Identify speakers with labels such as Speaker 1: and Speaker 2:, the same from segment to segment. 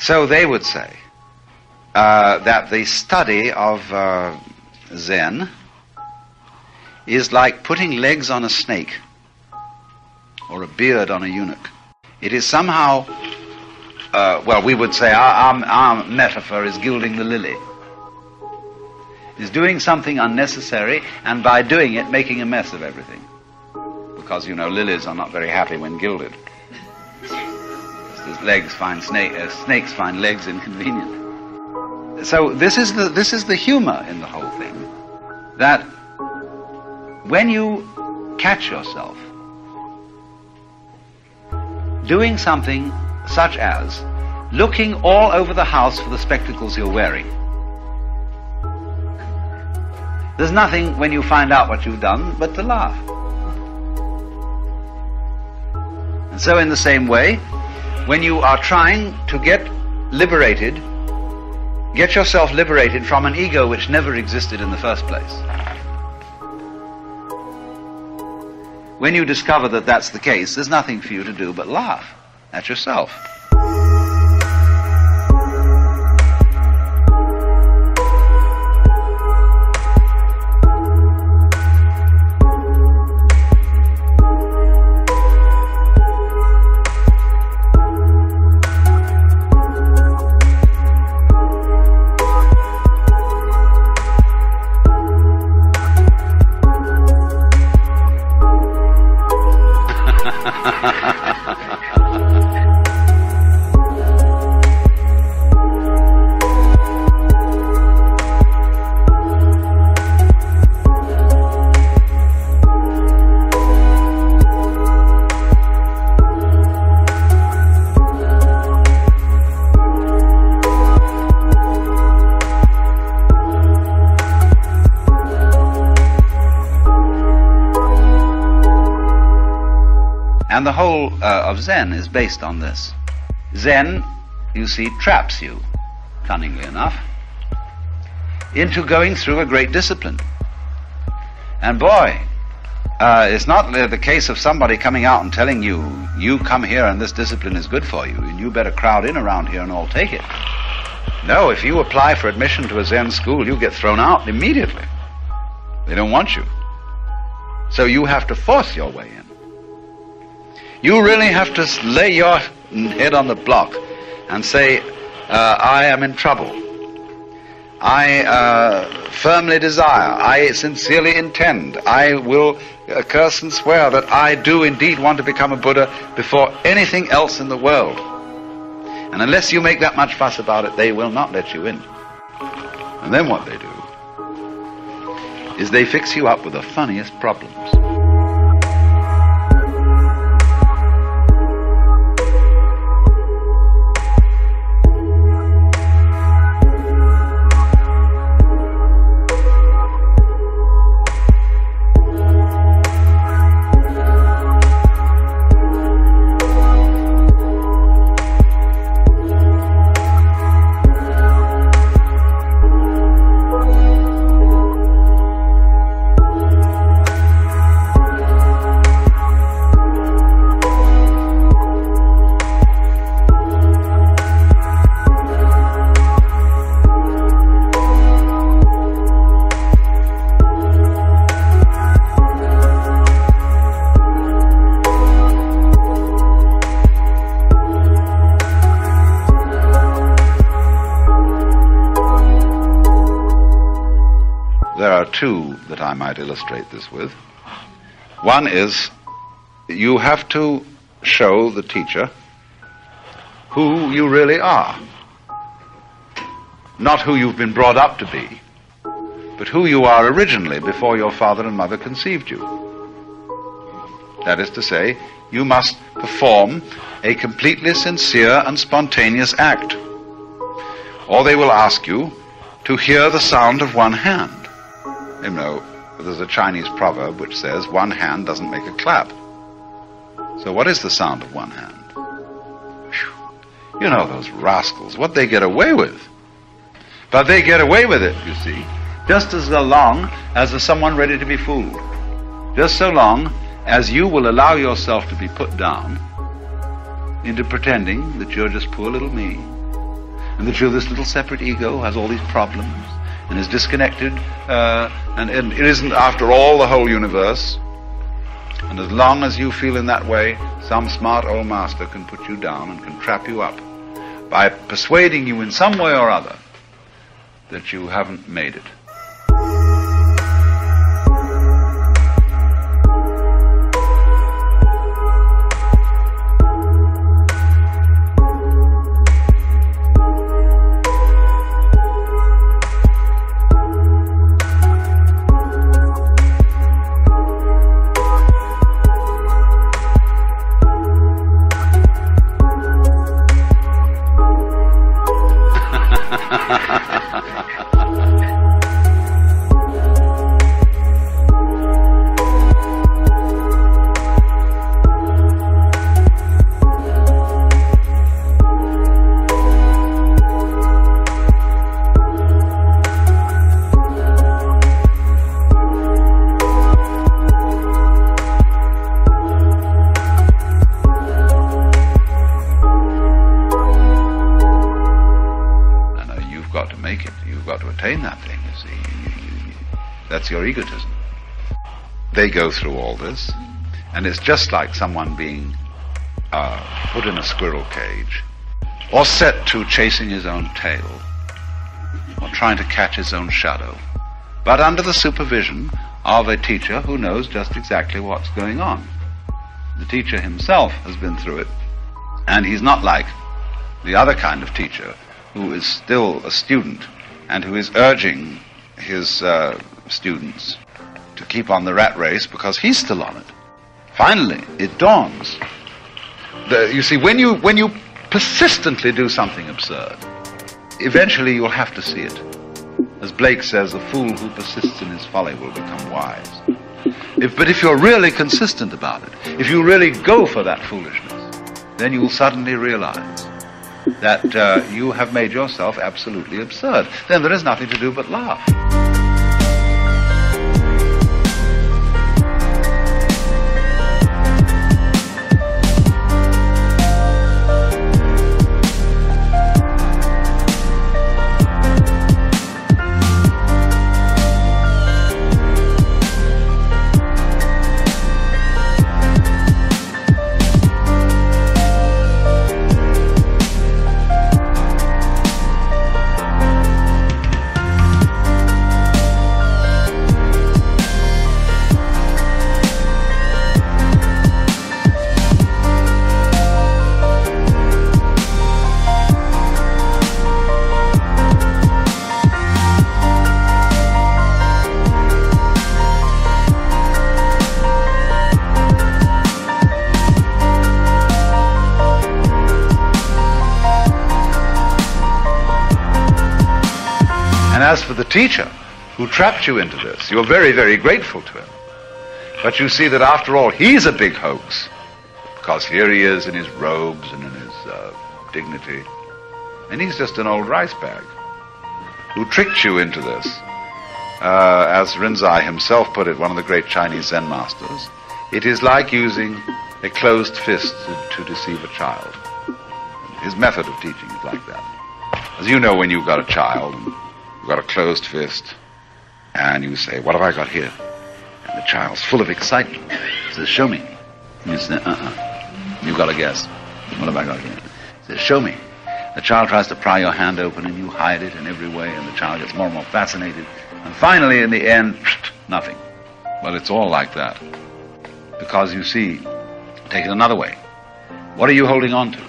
Speaker 1: So they would say that the study of Zen is like putting legs on a snake or a beard on a eunuch. It is somehow, well, we would say our metaphor is gilding the lily. Is doing something unnecessary, and by doing it, making a mess of everything. Because, you know, lilies are not very happy when gilded. Snakes find legs inconvenient. So this is the humor in the whole thing, that when you catch yourself doing something such as looking all over the house for the spectacles you're wearing, there's nothing when you find out what you've done but to laugh. And so in the same way, when you are trying to get yourself liberated from an ego which never existed in the first place, when you discover that that's the case, there's nothing for you to do but laugh at yourself. And the whole of Zen is based on this. Zen, you see, traps you, cunningly enough, into going through a great discipline. And boy, it's not the case of somebody coming out and telling you, you come here and this discipline is good for you, and you better crowd in around here and all take it. No, if you apply for admission to a Zen school, you get thrown out immediately. They don't want you. So you have to force your way in. You really have to lay your head on the block and say, I am in trouble. I firmly desire, I sincerely intend, I will curse and swear that I do indeed want to become a Buddha before anything else in the world. And unless you make that much fuss about it, they will not let you in. And then what they do is they fix you up with the funniest problems. Two that I might illustrate this with. One is, you have to show the teacher who you really are. Not who you've been brought up to be, but who you are originally before your father and mother conceived you. That is to say, you must perform a completely sincere and spontaneous act, or they will ask you to hear the sound of one hand. You know, there's a Chinese proverb which says, one hand doesn't make a clap. So what is the sound of one hand? Whew. You know those rascals, what they get away with. But they get away with it, you see, just as long as there's someone ready to be fooled. Just so long as you will allow yourself to be put down into pretending that you're just poor little me. and that you're this little separate ego who has all these problems and is disconnected, and it isn't, after all, the whole universe. And as long as you feel in that way, some smart old master can put you down and can trap you up by persuading you in some way or other that you haven't made it. That's your egotism. They go through all this, and it's just like someone being put in a squirrel cage, or set to chasing his own tail, or trying to catch his own shadow, but under the supervision of a teacher who knows just exactly what's going on. The teacher himself has been through it, and he's not like the other kind of teacher who is still a student and who is urging his students to keep on the rat race because he's still on it. Finally, it dawns. You see, when you persistently do something absurd, eventually you'll have to see it. As Blake says, a fool who persists in his folly will become wise. But if you're really consistent about it, if you really go for that foolishness, then you'll suddenly realize that you have made yourself absolutely absurd. Then there is nothing to do but laugh. As for the teacher who trapped you into this, you're very, very grateful to him. But you see that after all, he's a big hoax. Because here he is in his robes and in his dignity. And he's just an old rice bag who tricked you into this. As Rinzai himself put it, one of the great Chinese Zen masters, it is like using a closed fist to deceive a child. His method of teaching is like that. As you know, when you've got a child, you've got a closed fist, and you say, "What have I got here?" And the child's full of excitement. He says, "Show me." And you say, You've got to guess. "What have I got here?" He says, "Show me." The child tries to pry your hand open, and you hide it in every way, and the child gets more and more fascinated. And finally, in the end, nothing. Well, it's all like that. Because you see, take it another way. What are you holding on to?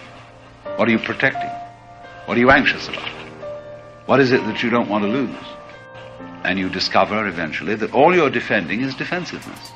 Speaker 1: What are you protecting? What are you anxious about? What is it that you don't want to lose? And you discover eventually that all you're defending is defensiveness.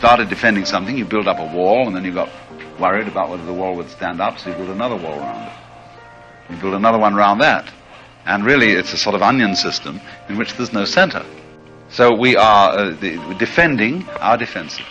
Speaker 1: started defending something, you build up a wall, and then you got worried about whether the wall would stand up, so you build another wall around it. You build another one around that. And really it's a sort of onion system in which there's no center. So we are defending our defensive.